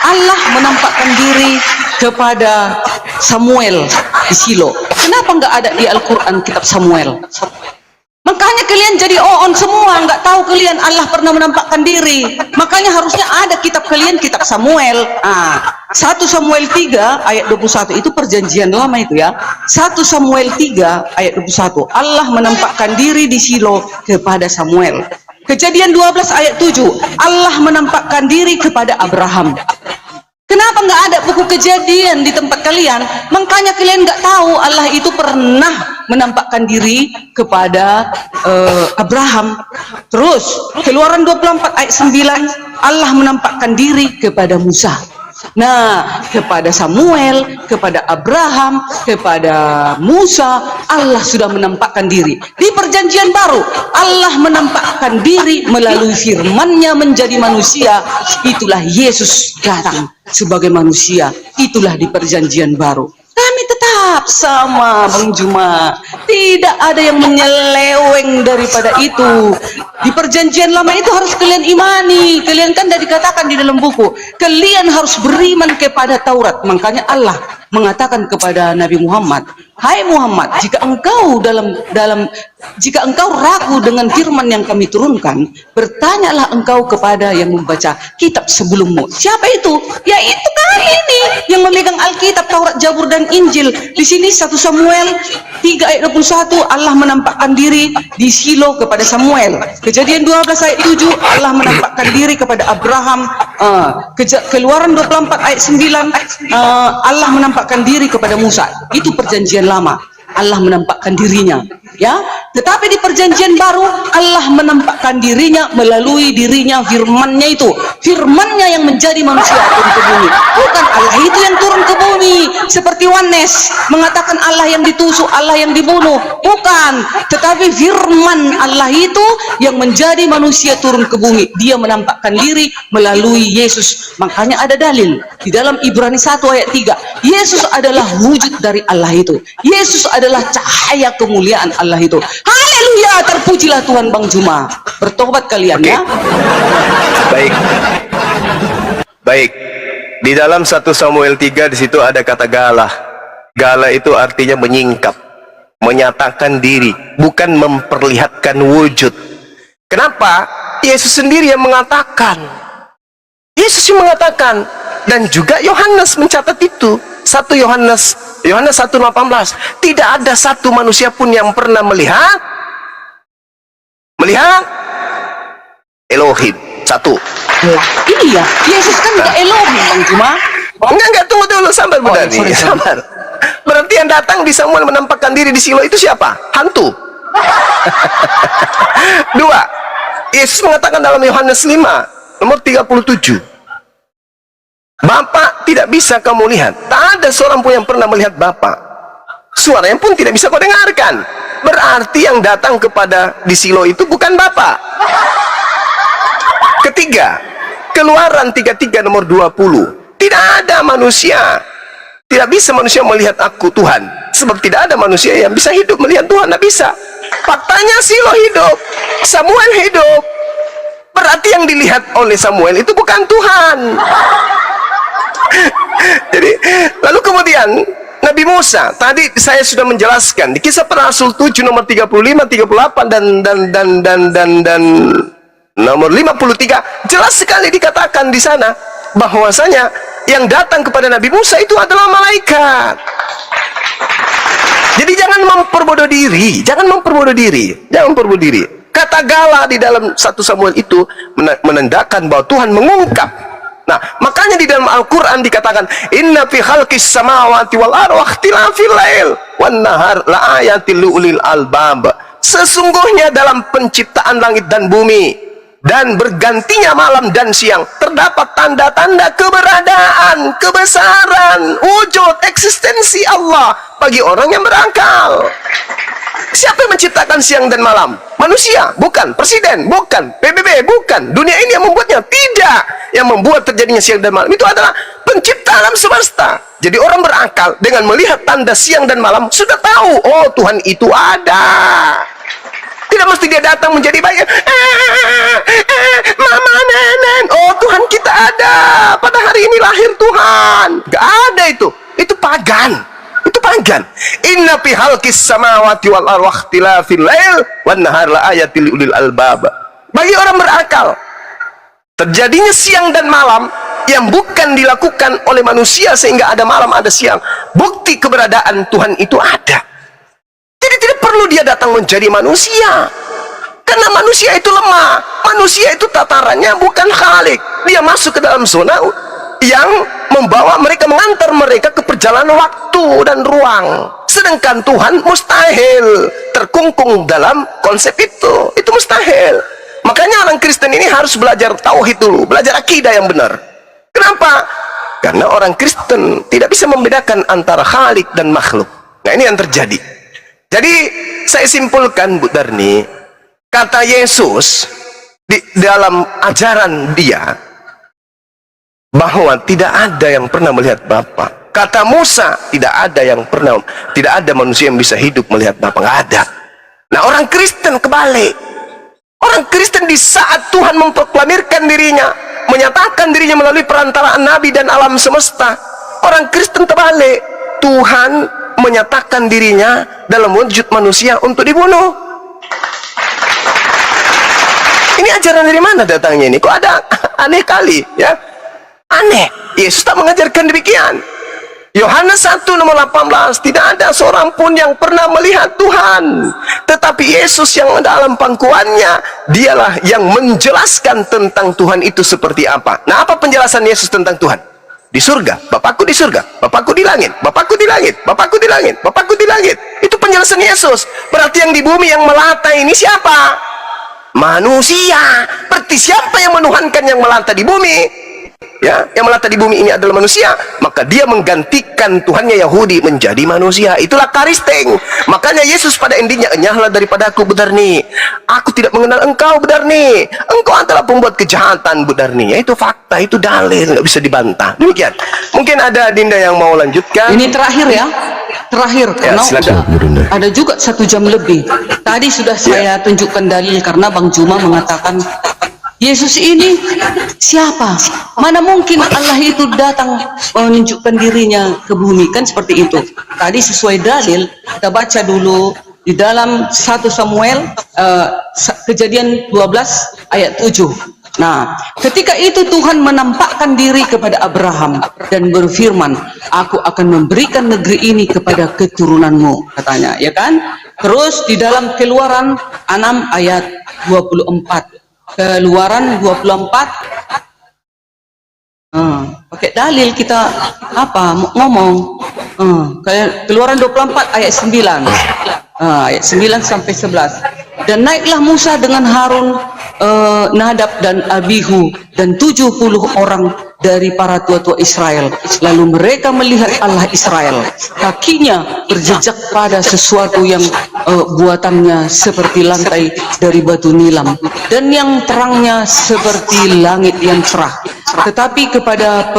Allah menampakkan diri kepada Samuel di Silo. Kenapa nggak ada di Al-Quran kitab Samuel? Makanya kalian jadi on semua, nggak tahu kalian Allah pernah menampakkan diri. Makanya harusnya ada kitab kalian, kitab Samuel. 1 Samuel 3 ayat 21 itu perjanjian lama itu ya. 1 Samuel 3 ayat 21, Allah menampakkan diri di Shilo kepada Samuel. Kejadian 12 ayat 7, Allah menampakkan diri kepada Abraham. Kenapa nggak ada buku kejadian di tempat kalian? Makanya kalian nggak tahu Allah itu pernah menampakkan diri kepada Abraham. Terus Keluaran 24 ayat 9, Allah menampakkan diri kepada Musa. Nah, kepada Samuel, kepada Abraham, kepada Musa, Allah sudah menampakkan diri. Di perjanjian baru, Allah menampakkan diri melalui firman-Nya menjadi manusia. Itulah Yesus datang sebagai manusia. Itulah di perjanjian baru. Kami tetap sama, Bang Juma. Tidak ada yang menyeleweng daripada itu. Di perjanjian lama itu harus kalian imani. Kalian kan sudah dikatakan di dalam buku, kalian harus beriman kepada Taurat. Makanya Allah mengatakan kepada Nabi Muhammad, hai Muhammad, jika engkau ragu dengan firman yang kami turunkan, bertanyalah engkau kepada yang membaca kitab sebelummu. Siapa itu? Ya itu kami ini yang memegang Alkitab, Taurat, Zabur dan Injil. Di sini 1 Samuel 3 ayat 21, Allah menampakkan diri di Shilo kepada Samuel. Kejadian 12 ayat 7, Allah menampakkan diri kepada Abraham. Keluaran 24 ayat 9, Allah menampakkan diri kepada Musa. Itu perjanjian lama, Allah menampakkan dirinya, ya. Tetapi di perjanjian baru, Allah menampakkan dirinya melalui dirinya, firman-Nya itu. Firman-Nya yang menjadi manusia turun ke bumi. Bukan Allah itu yang turun ke bumi seperti Yohanes mengatakan Allah yang ditusuk, Allah yang dibunuh. Bukan, tetapi firman Allah itu yang menjadi manusia turun ke bumi. Dia menampakkan diri melalui Yesus. Makanya ada dalil di dalam Ibrani 1 ayat 3, Yesus adalah wujud dari Allah itu. Yesus adalah cahaya kemuliaan Allah itu. Haleluya, terpujilah Tuhan. Bang Juma, bertobat kalian. Ya. Baik. Di dalam 1 Samuel 3 di situ ada kata gala. Gala itu artinya menyingkap, menyatakan diri, bukan memperlihatkan wujud. Kenapa? Yesus sendiri yang mengatakan. Yesus yang mengatakan, dan juga Yohanes mencatat itu. 1 Yohanes 1:18, tidak ada satu manusia pun yang pernah melihat Elohim. 1. Iya, Yesus kan tidak Elohim, Bang Juma. Enggak, tunggu dulu, sabar Bunda nih, sabar. Berarti yang datang di Samuel menampakkan diri di Shilo itu siapa? Hantu. 2. Yesus mengatakan dalam Yohanes 5 nomor 37, Bapa tidak bisa kamu lihat. Tak ada seorang pun yang pernah melihat Bapa. Suaranya pun tidak bisa kau dengarkan. Berarti yang datang kepada di Shilo itu bukan Bapa. Ketiga, Keluaran 33 nomor 20. Tidak ada manusia. Tidak bisa manusia melihat aku Tuhan. Sebab tidak ada manusia yang bisa hidup melihat Tuhan. Tidak bisa. Faktanya Shilo hidup, Samuel hidup. Berarti yang dilihat oleh Samuel itu bukan Tuhan. Jadi, lalu kemudian Nabi Musa, tadi saya sudah menjelaskan di Kisah Para Rasul 7 nomor 35, 38 dan nomor 53, jelas sekali dikatakan di sana bahwasanya yang datang kepada Nabi Musa itu adalah malaikat. Jadi jangan memperbodoh diri, jangan memperbodoh diri. Kata gala di dalam 1 Samuel itu menandakan bahwa Tuhan mengungkap. Nah, makanya di dalam Al-Quran dikatakan, Inna fi khalqis samawati wal ardi wa ikhtilafil lail wan nahar la ayatil ulil albab. Sesungguhnya dalam penciptaan langit dan bumi dan bergantinya malam dan siang terdapat tanda-tanda keberadaan, kebesaran, wujud, eksistensi Allah bagi orang yang berakal. Siapa yang menciptakan siang dan malam? Manusia? Bukan. Presiden? Bukan. PBB? Bukan. Dunia ini yang membuatnya? Tidak. Yang membuat terjadinya siang dan malam itu adalah pencipta alam semesta. Jadi orang berakal dengan melihat tanda siang dan malam sudah tahu, oh Tuhan itu ada. Tidak mesti dia datang menjadi baik. Mama, nenek, oh Tuhan kita ada. Pada hari ini lahir Tuhan. Gak ada itu. Itu pagan. Itu pagan. Inna fi halqis samawati wal ardi wa ikhtilafil lail wan nahar la ayatil ulil albab. Bagi orang berakal, terjadinya siang dan malam yang bukan dilakukan oleh manusia sehingga ada malam ada siang, bukti keberadaan Tuhan itu ada. Jadi tidak perlu dia datang menjadi manusia, karena manusia itu lemah, manusia itu tatarannya bukan khalik. Dia masuk ke dalam zona yang membawa mereka, mengantar mereka ke perjalanan waktu dan ruang. Sedangkan Tuhan mustahil terkungkung dalam konsep itu mustahil. Makanya orang Kristen ini harus belajar tauhid dulu, belajar akidah yang benar. Kenapa? Karena orang Kristen tidak bisa membedakan antara khalik dan makhluk. Nah, ini yang terjadi. Jadi saya simpulkan, Bu Darni, kata Yesus di dalam ajaran dia bahwa tidak ada yang pernah melihat Bapa. Kata Musa, tidak ada manusia yang bisa hidup melihat Bapa, nggak ada. Nah, orang Kristen kebalik. Orang Kristen di saat Tuhan memproklamirkan dirinya, menyatakan dirinya melalui perantaraan nabi dan alam semesta, orang Kristen terbalik. Tuhan menyatakan dirinya dalam wujud manusia untuk dibunuh. Ini ajaran dari mana datangnya ini? Kok ada aneh kali, ya? Aneh. Yesus tak mengajarkan demikian. Yohanes 1 nomor 18, tidak ada seorang pun yang pernah melihat Tuhan, tetapi Yesus yang dalam pangkuannya, dialah yang menjelaskan tentang Tuhan itu seperti apa. Nah, apa penjelasan Yesus tentang Tuhan? Di surga, Bapakku di surga, Bapakku di langit, Bapakku di langit, Bapakku di langit, Bapakku di langit. Itu penjelasan Yesus. Berarti yang di bumi yang melata ini siapa? Manusia. Berarti siapa yang menuhankan yang melata di bumi? Ya, yang melata di bumi ini adalah manusia, maka dia menggantikan Tuhannya Yahudi menjadi manusia. Itulah karisting. Makanya Yesus pada intinya, enyahlah daripada aku, Budarni. Aku tidak mengenal engkau, Budarni. Engkau adalah pembuat kejahatan, Budarni. Ya, itu fakta, itu dalil, nggak bisa dibantah. Demikian. Mungkin ada Dinda yang mau lanjutkan. Ini terakhir ya, terakhir, Ya, karena silakan. ada juga 1 jam lebih. Tadi sudah saya tunjukkan dalil karena Bang Juma mengatakan Yesus ini siapa? Mana mungkin Allah itu datang menunjukkan dirinya ke bumi, kan seperti itu. Tadi sesuai dalil, kita baca dulu di dalam 1 Samuel Kejadian 12 ayat 7. Nah, ketika itu Tuhan menampakkan diri kepada Abraham dan berfirman, aku akan memberikan negeri ini kepada keturunanmu, katanya, ya kan? Terus di dalam Keluaran 6 ayat 24. Keluaran 24, pakai dalil kita ngomong, kayak Keluaran 24 ayat 9, ayat 9 sampai 11. Dan naiklah Musa dengan Harun, Nadab dan Abihu dan 70 orang dari para tua-tua Israel. Lalu mereka melihat Allah Israel, kakinya berjejak pada sesuatu yang buatannya seperti lantai dari batu nilam, dan yang terangnya seperti langit yang cerah. Tetapi kepada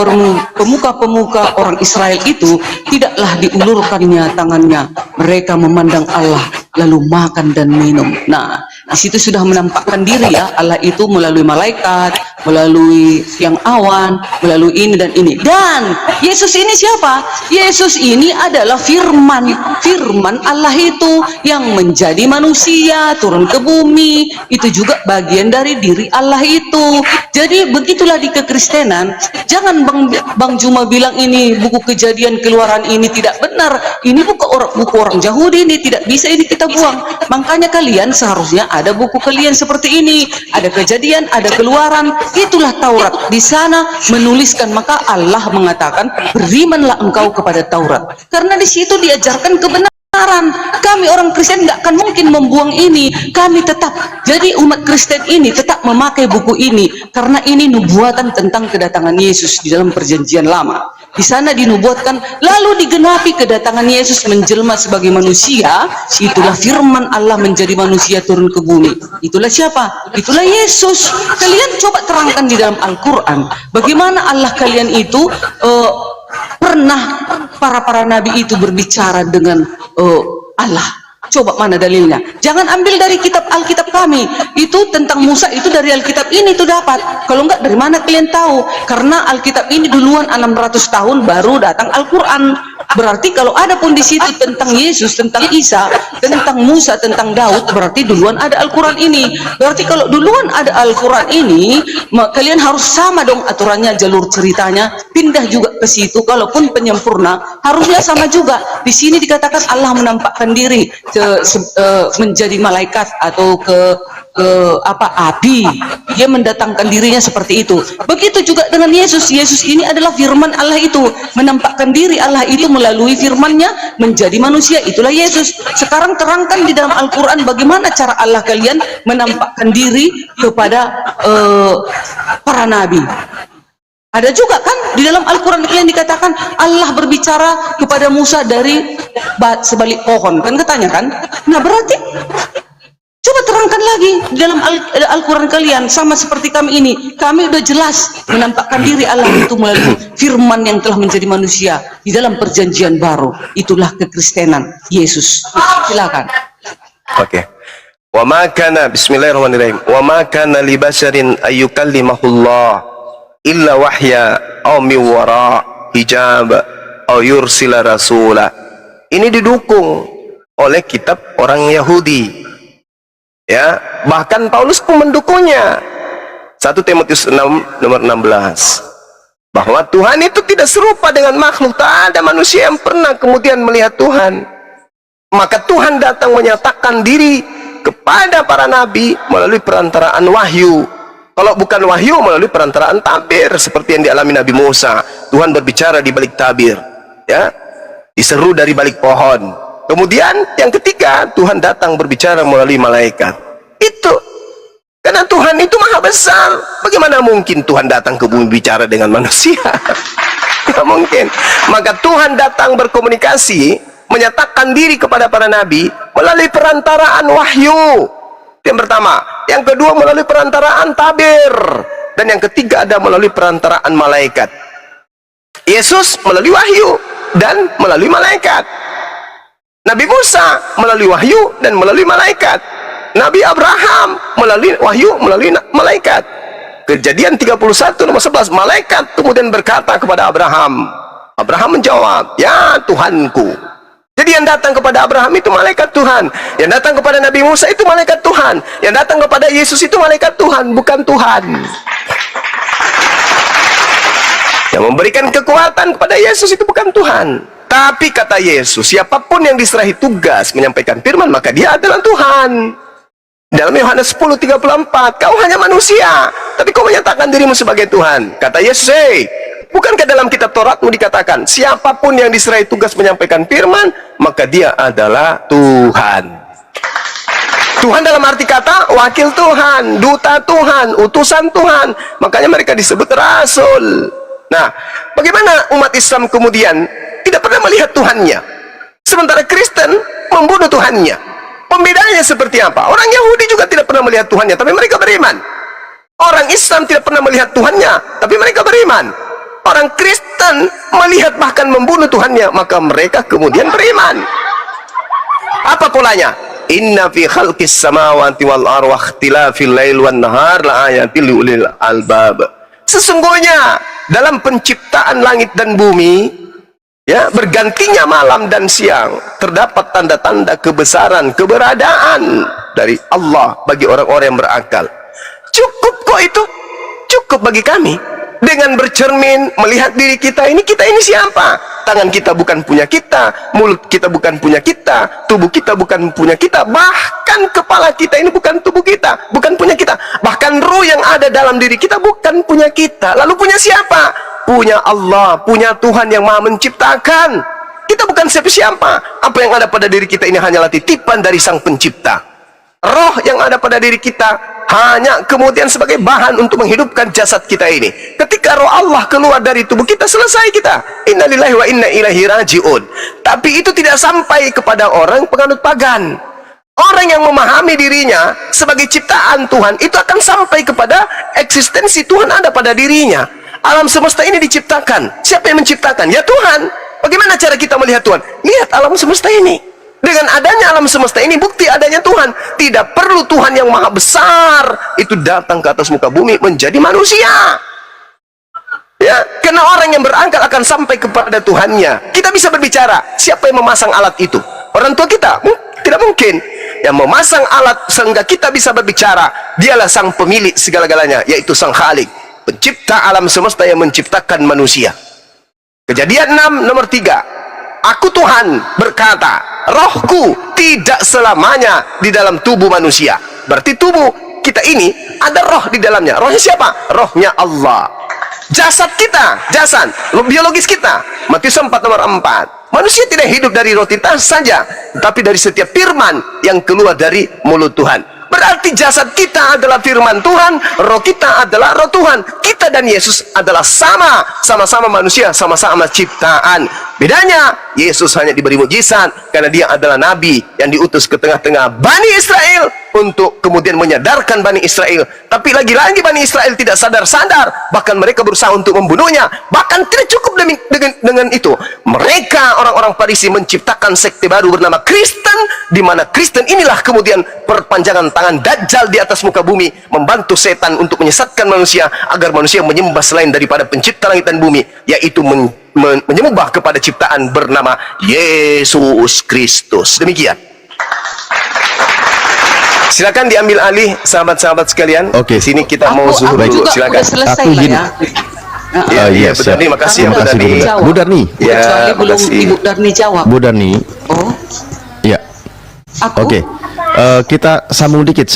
pemuka-pemuka orang Israel itu tidaklah diulurkannya tangannya. Mereka memandang Allah lalu makan dan minum. Nah, di situ sudah menampakkan diri ya Allah itu melalui malaikat, melalui yang awan, melalui ini dan ini. Dan Yesus ini siapa? Yesus ini adalah firman Allah itu yang menjadi manusia, turun ke bumi. Itu juga bagian dari diri Allah itu. Jadi begitulah di kekristenan. Jangan Bang Juma bilang ini buku Kejadian Keluaran ini tidak benar. Ini buku orang Yahudi, ini tidak bisa, ini kita buang. Makanya kalian seharusnya ada buku kalian seperti ini. Ada Kejadian, ada Keluaran. Itulah Taurat. Di sana menuliskan, maka Allah mengatakan berimanlah engkau kepada Taurat. Karena di situ diajarkan kebenaran. Kami orang Kristen nggak akan mungkin membuang ini. Kami tetap, jadi umat Kristen ini tetap memakai buku ini karena ini nubuatan tentang kedatangan Yesus di dalam Perjanjian Lama. Di sana dinubuatkan, lalu digenapi kedatangan Yesus menjelma sebagai manusia. Itulah firman Allah menjadi manusia turun ke bumi. Itulah siapa? Itulah Yesus. Kalian coba terangkan di dalam Al-Quran bagaimana Allah kalian itu pernah para nabi itu berbicara dengan Allah. Coba mana dalilnya? Jangan ambil dari kitab Alkitab kami. Itu tentang Musa itu dari Alkitab ini tuh dapat. Kalau enggak dari mana kalian tahu? Karena Alkitab ini duluan 600 tahun baru datang Al-Quran. Berarti kalau ada pun di situ tentang Yesus, tentang Isa, tentang Musa, tentang Daud, berarti duluan ada Al-Quran ini. Berarti kalau duluan ada Al-Quran ini, kalian harus sama dong aturannya, jalur ceritanya, pindah juga ke situ. Kalaupun penyempurna, harusnya sama juga. Di sini dikatakan Allah menampakkan diri menjadi malaikat atau ke api. Dia mendatangkan dirinya seperti itu. Begitu juga dengan Yesus. Yesus ini adalah firman Allah itu, menampakkan diri Allah itu melalui firman-Nya menjadi manusia. Itulah Yesus. Sekarang terangkan di dalam Al-Quran bagaimana cara Allah kalian menampakkan diri kepada para nabi. Ada juga kan di dalam Al-Quran kalian dikatakan Allah berbicara kepada Musa dari sebalik pohon, kan katanya kan. Nah berarti coba terangkan lagi di dalam Al-Quran kalian, sama seperti kami ini. Kami udah jelas menampakkan diri Allah itu melalui firman yang telah menjadi manusia di dalam perjanjian baru. Itulah kekristenan Yesus. Silakan. Oke. Wa ma kana, bismillahirrahmanirrahim. Wa ma kana li basharin ayyukallimahullah illa wahya aw min wara hijab aw yursila rasula. Ini didukung oleh kitab orang Yahudi. Ya, bahkan Paulus pun mendukungnya. 1 Timotius 6 nomor 16. Bahwa Tuhan itu tidak serupa dengan makhluk. Tak ada manusia yang pernah kemudian melihat Tuhan. Maka Tuhan datang menyatakan diri kepada para nabi melalui perantaraan wahyu. Kalau bukan wahyu, melalui perantaraan tabir, seperti yang dialami Nabi Musa. Tuhan berbicara di balik tabir, ya, diseru dari balik pohon. Kemudian yang ketiga, Tuhan datang berbicara melalui malaikat. Itu karena Tuhan itu maha besar. Bagaimana mungkin Tuhan datang ke bumi bicara dengan manusia? Tidak mungkin. Maka Tuhan datang berkomunikasi, menyatakan diri kepada para nabi melalui perantaraan wahyu. Yang pertama. Yang kedua melalui perantaraan tabir. Dan yang ketiga ada melalui perantaraan malaikat. Yesus melalui wahyu dan melalui malaikat. Nabi Musa melalui wahyu dan melalui malaikat. Nabi Abraham melalui wahyu, melalui malaikat. Kejadian 31 nomor 11, malaikat kemudian berkata kepada Abraham. Abraham menjawab, "Ya Tuhanku." Jadi yang datang kepada Abraham itu malaikat Tuhan. Yang datang kepada Nabi Musa itu malaikat Tuhan. Yang datang kepada Yesus itu malaikat Tuhan, bukan Tuhan. Yang memberikan kekuatan kepada Yesus itu bukan Tuhan. Tapi kata Yesus, siapapun yang diserahi tugas menyampaikan firman, maka dia adalah Tuhan. Dalam Yohanes 10:34, kau hanya manusia, tapi kau menyatakan dirimu sebagai Tuhan. Kata Yesus, bukankah dalam kitab Tauratmu dikatakan, siapapun yang diserahi tugas menyampaikan firman, maka dia adalah Tuhan. Tuhan dalam arti kata, wakil Tuhan, duta Tuhan, utusan Tuhan. Makanya mereka disebut rasul. Nah, bagaimana umat Islam kemudian tidak pernah melihat Tuhannya, sementara Kristen membunuh Tuhannya? Pembedanya seperti apa? Orang Yahudi juga tidak pernah melihat Tuhannya, tapi mereka beriman. Orang Islam tidak pernah melihat Tuhannya, tapi mereka beriman. Orang Kristen melihat bahkan membunuh Tuhannya, maka mereka kemudian beriman. Apa polanya? Inna fi khalqis samawati wal ardi wa ikhtilafil lail wan nahar la ayatil liulil albab. Sesungguhnya dalam penciptaan langit dan bumi, ya, bergantinya malam dan siang, terdapat tanda-tanda kebesaran, keberadaan dari Allah bagi orang-orang yang berakal. Cukup kok itu, cukup bagi kami. Dengan bercermin melihat diri kita ini siapa? Tangan kita bukan punya kita, mulut kita bukan punya kita, tubuh kita bukan punya kita, bahkan kepala kita ini bukan tubuh kita, bukan punya kita, bahkan ruh yang ada dalam diri kita bukan punya kita. Lalu punya siapa? Punya Allah, punya Tuhan yang maha menciptakan. Kita bukan siapa-siapa. Apa yang ada pada diri kita ini hanyalah titipan dari Sang Pencipta. Roh yang ada pada diri kita hanya kemudian sebagai bahan untuk menghidupkan jasad kita ini. Ketika roh Allah keluar dari tubuh kita, selesai kita. Innalillahi wa inna ilaihi raji'un. Tapi itu tidak sampai kepada orang penganut pagan. Orang yang memahami dirinya sebagai ciptaan Tuhan, itu akan sampai kepada eksistensi Tuhan ada pada dirinya. Alam semesta ini diciptakan. Siapa yang menciptakan? Ya Tuhan. Bagaimana cara kita melihat Tuhan? Lihat alam semesta ini. Dengan adanya alam semesta ini, bukti adanya Tuhan. Tidak perlu Tuhan yang maha besar itu datang ke atas muka bumi menjadi manusia. Ya, karena orang yang berangkat akan sampai kepada Tuhannya. Kita bisa berbicara, siapa yang memasang alat itu? Orang tua kita? Tidak mungkin. Yang memasang alat sehingga kita bisa berbicara, dialah sang pemilik segala-galanya, yaitu sang Khalik, pencipta alam semesta yang menciptakan manusia. Kejadian 6 nomor 3. Aku Tuhan berkata, rohku tidak selamanya di dalam tubuh manusia. Berarti tubuh kita ini ada roh di dalamnya. Rohnya siapa? Rohnya Allah. Jasad kita, jasad biologis kita, Matius 4 nomor 4. Manusia tidak hidup dari roti saja, tapi dari setiap firman yang keluar dari mulut Tuhan. Berarti jasad kita adalah firman Tuhan, roh kita adalah roh Tuhan. Kita dan Yesus adalah sama-sama manusia, sama-sama ciptaan. Bedanya, Yesus hanya diberi mukjizat karena dia adalah nabi yang diutus ke tengah-tengah Bani Israel untuk kemudian menyadarkan Bani Israel. Tapi lagi-lagi Bani Israel tidak sadar-sadar, bahkan mereka berusaha untuk membunuhnya. Bahkan tidak cukup dengan itu, mereka orang-orang Farisi menciptakan sekte baru bernama Kristen, di mana Kristen inilah kemudian perpanjangan tangan Dajjal di atas muka bumi, membantu setan untuk menyesatkan manusia agar manusia menyembah selain daripada pencipta langit dan bumi, yaitu menyembah kepada ciptaan bernama Yesus Kristus. Demikian. Silakan diambil alih sahabat-sahabat sekalian. Oke. Sini kita mau zuhur dulu. juga Silakan. udah selesai Aku lah gini. ya. Ya, iya, Bu siap. Darni, makasih ya Bu Kamu Darni. belum jawab. Bu Darni. Ya, Kecuali belum makasih. Ibu Darni jawab. Bu Darni. Oh, Ya. aku Oke. Kita sambung dikit.